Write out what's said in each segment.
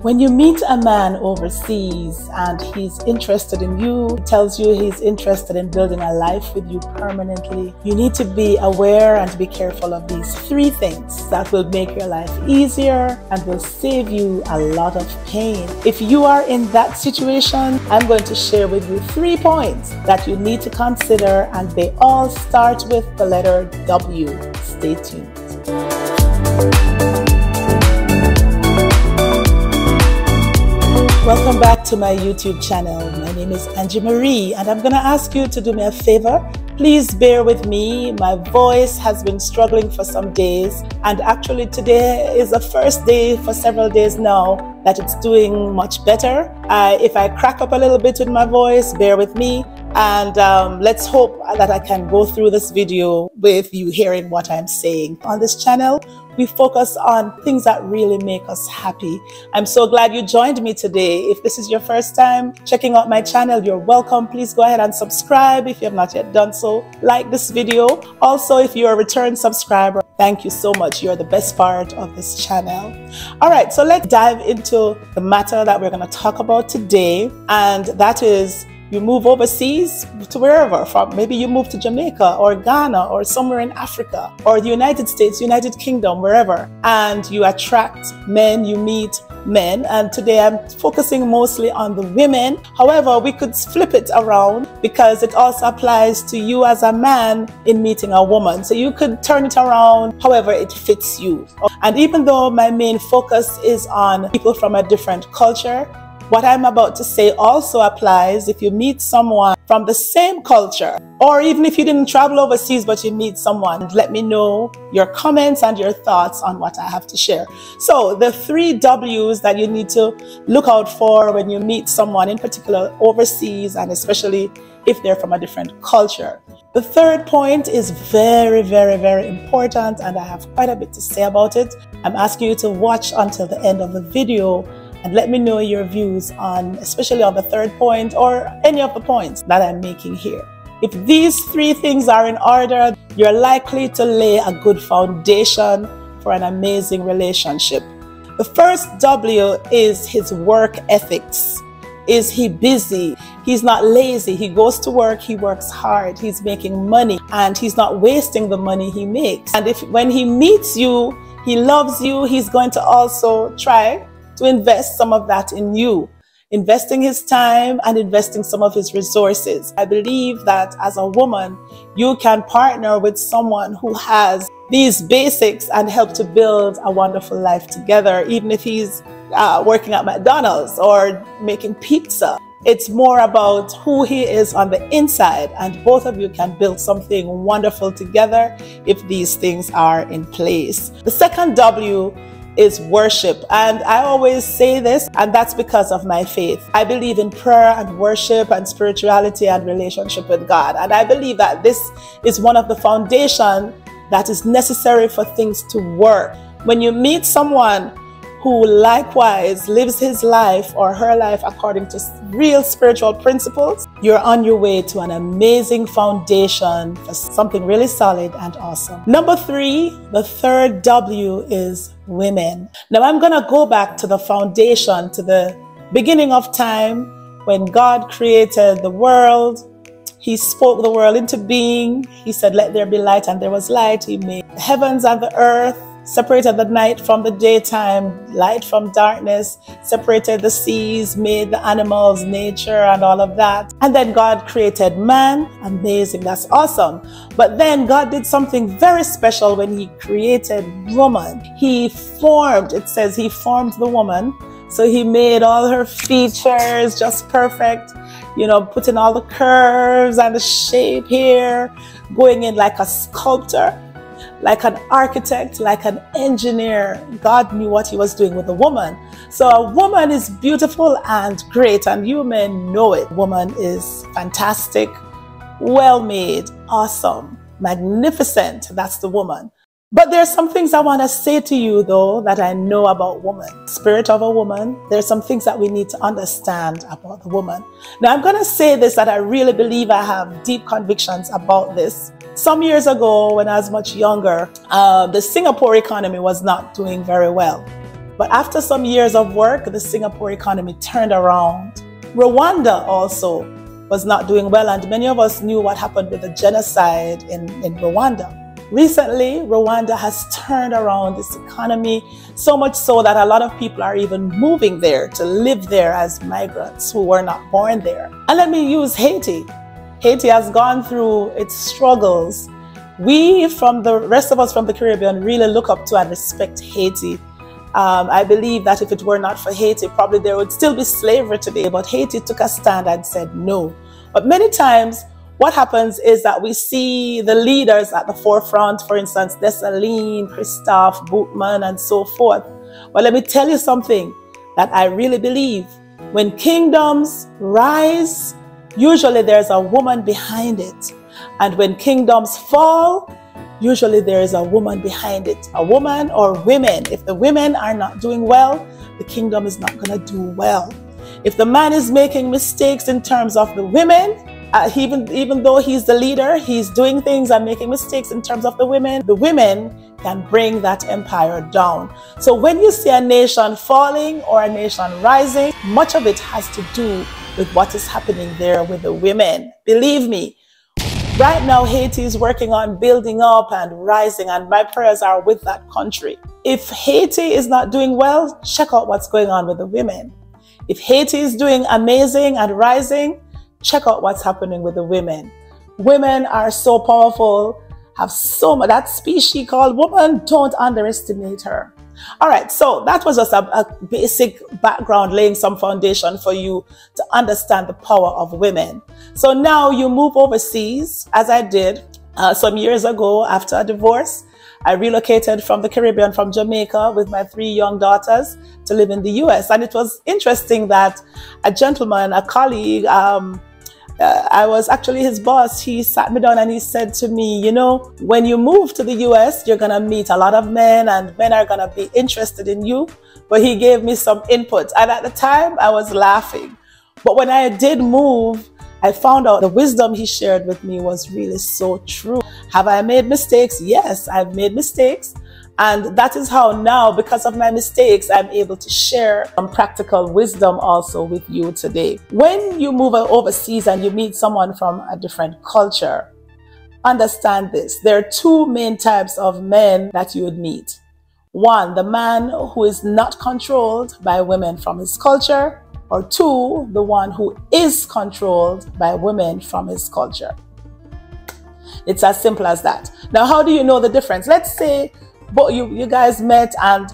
When you meet a man overseas and he's interested in you, tells you he's interested in building a life with you permanently, you need to be aware and to be careful of these 3 things that will make your life easier and will save you a lot of pain. If you are in that situation, I'm going to share with you 3 points that you need to consider, and they all start with the letter W. Stay tuned. Welcome back to my YouTube channel. My name is Angie Marie, and I'm going to ask you to do me a favor. Please bear with me. My voice has been struggling for some days, and actually today is the first day for several days now that it's doing much better. If I crack up a little bit with my voice, bear with me, and let's hope that I can go through this video with you hearing what I'm saying. On this channel, we focus on things that really make us happy. I'm so glad you joined me today. If this is your first time checking out my channel, you're welcome. Please go ahead and subscribe if you have not yet done so. Like this video. Also, if you're a return subscriber, thank you so much. You're the best part of this channel. All right, so let's dive into the matter that we're going to talk about today, and that is you move overseas to wherever, from maybe you move to Jamaica or Ghana or somewhere in Africa or the United States, United Kingdom, wherever, and you attract men, you meet men, and today I'm focusing mostly on the women. However, we could flip it around because it also applies to you as a man in meeting a woman. So you could turn it around however it fits you. And even though my main focus is on people from a different culture, what I'm about to say also applies if you meet someone from the same culture, or even if you didn't travel overseas but you meet someone. Let me know your comments and your thoughts on what I have to share. So the 3 W's that you need to look out for when you meet someone, in particular overseas, and especially if they're from a different culture. The 3rd point is very, very, very important, and I have quite a bit to say about it. I'm asking you to watch until the end of the video and let me know your views on, especially on the 3rd point or any of the points that I'm making here. If these 3 things are in order, you're likely to lay a good foundation for an amazing relationship. The first W is his work ethics. Is he busy? He's not lazy. He goes to work, he works hard, he's making money, and he's not wasting the money he makes. And if when he meets you, he loves you, he's going to also try to invest some of that in you, investing his time and investing some of his resources. I believe that as a woman, you can partner with someone who has these basics and help to build a wonderful life together, even if he's working at McDonald's or making pizza. It's more about who he is on the inside, and both of you can build something wonderful together if these things are in place. The second W is worship. And I always say this, and that's because of my faith. I believe in prayer and worship and spirituality and relationship with God. And I believe that this is one of the foundations that is necessary for things to work. When you meet someone who likewise lives his life or her life according to real spiritual principles, you're on your way to an amazing foundation for something really solid and awesome. Number 3, the 3rd W is women. Now I'm going to go back to the foundation, to the beginning of time when God created the world. He spoke the world into being. He said, let there be light, and there was light. He made the heavens and the earth, separated the night from the daytime, light from darkness, separated the seas, made the animals, nature, and all of that. And then God created man. Amazing, that's awesome. But then God did something very special when he created woman. He formed, it says he formed the woman. So he made all her features just perfect, you know, putting all the curves and the shape here, going in like a sculptor, like an architect, like an engineer. God knew what he was doing with a woman. So a woman is beautiful and great, and you may know it. Woman is fantastic, well made, awesome, magnificent. That's the woman. But there's some things I want to say to you, though, that I know about woman. Spirit of a woman, there's some things that we need to understand about the woman. Now, I'm going to say this, that I really believe I have deep convictions about this. Some years ago, when I was much younger, the Singapore economy was not doing very well. But after some years of work, the Singapore economy turned around. Rwanda also was not doing well, and many of us knew what happened with the genocide in Rwanda. Recently, Rwanda has turned around this economy, so much so that a lot of people are even moving there to live there as migrants who were not born there. And let me use Haiti. Haiti has gone through its struggles. We, from the rest of us from the Caribbean, really look up to and respect Haiti. I believe that if it were not for Haiti, probably there would still be slavery today, but Haiti took a stand and said no. But many times, what happens is that we see the leaders at the forefront, for instance, Dessalines, Christophe, Boutman, and so forth. But let me tell you something that I really believe. When kingdoms rise, usually there's a woman behind it. And when kingdoms fall, usually there is a woman behind it. A woman or women. If the women are not doing well, the kingdom is not going to do well. If the man is making mistakes in terms of the women, even though he's the leader, he's doing things and making mistakes in terms of the women can bring that empire down. So when you see a nation falling or a nation rising, much of it has to do with what is happening there with the women. Believe me, right now Haiti is working on building up and rising, and my prayers are with that country. If Haiti is not doing well, check out what's going on with the women. If Haiti is doing amazing and rising, check out what's happening with the women. Women are so powerful, have so much, that species called woman, don't underestimate her. All right, so that was just a basic background, laying some foundation for you to understand the power of women. So now you move overseas, as I did some years ago after a divorce. I relocated from the Caribbean, from Jamaica, with my 3 young daughters to live in the US. And it was interesting that a gentleman, a colleague, I was actually his boss. He sat me down and he said to me, you know, when you move to the US, you're going to meet a lot of men and men are going to be interested in you. But he gave me some input. And at the time, I was laughing. But when I did move, I found out the wisdom he shared with me was really so true. Have I made mistakes? Yes, I've made mistakes. And that is how now, because of my mistakes, I'm able to share some practical wisdom also with you today. When you move overseas and you meet someone from a different culture, understand this. There are 2 main types of men that you would meet. 1, the man who is not controlled by women from his culture, or 2, the one who is controlled by women from his culture. It's as simple as that. Now, how do you know the difference? Let's say you guys met and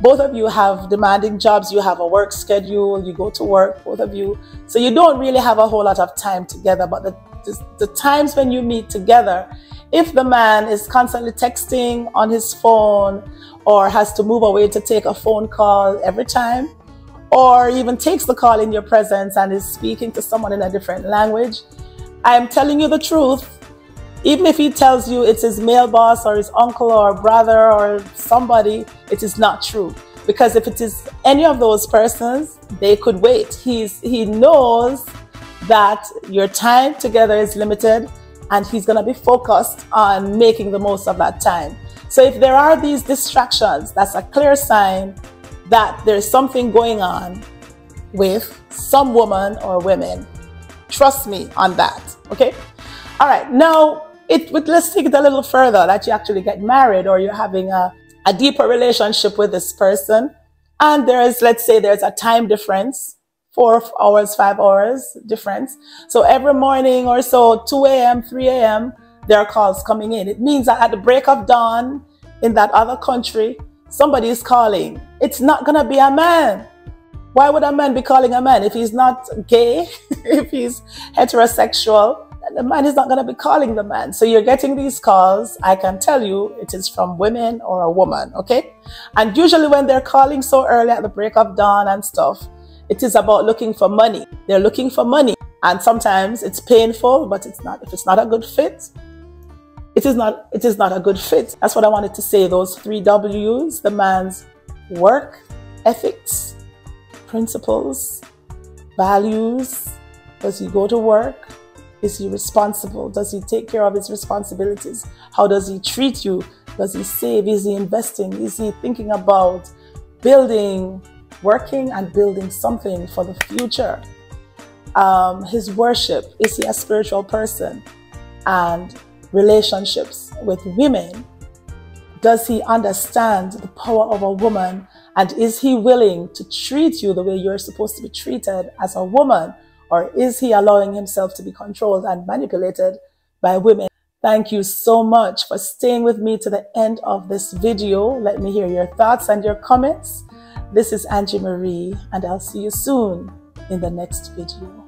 both of you have demanding jobs, you have a work schedule, you go to work, both of you. So you don't really have a whole lot of time together, but the times when you meet together, if the man is constantly texting on his phone or has to move away to take a phone call every time, or even takes the call in your presence and is speaking to someone in a different language, I'm telling you the truth. Even if he tells you it's his male boss or his uncle or brother or somebody, it is not true. Because if it is any of those persons, they could wait. He knows that your time together is limited and he's going to be focused on making the most of that time. So if there are these distractions, that's a clear sign that there's something going on with some woman or women. Trust me on that, okay? All right, now, let's take it a little further, that you actually get married or you're having a deeper relationship with this person. And let's say there's a time difference, 4 hours, 5 hours difference. So every morning or so, 2 a.m., 3 a.m., there are calls coming in. It means that at the break of dawn in that other country, somebody is calling. It's not going to be a man. Why would a man be calling a man? If he's not gay, if he's heterosexual, the man is not going to be calling the man. So you're getting these calls. I can tell you it is from women or a woman, okay? And usually when they're calling so early at the break of dawn and stuff, it is about looking for money. They're looking for money. And sometimes it's painful, but it's not. If it's not a good fit, it is not a good fit. That's what I wanted to say. Those 3 W's, the man's work ethics, principles, values. Does he go to work? Is he responsible? Does he take care of his responsibilities? How does he treat you? Does he save? Is he investing? Is he thinking about building, working and building something for the future? His worship, is he a spiritual person? And relationships with women, does he understand the power of a woman? And is he willing to treat you the way you're supposed to be treated as a woman? Or is he allowing himself to be controlled and manipulated by women? Thank you so much for staying with me to the end of this video. Let me hear your thoughts and your comments. This is Angie Marie, and I'll see you soon in the next video.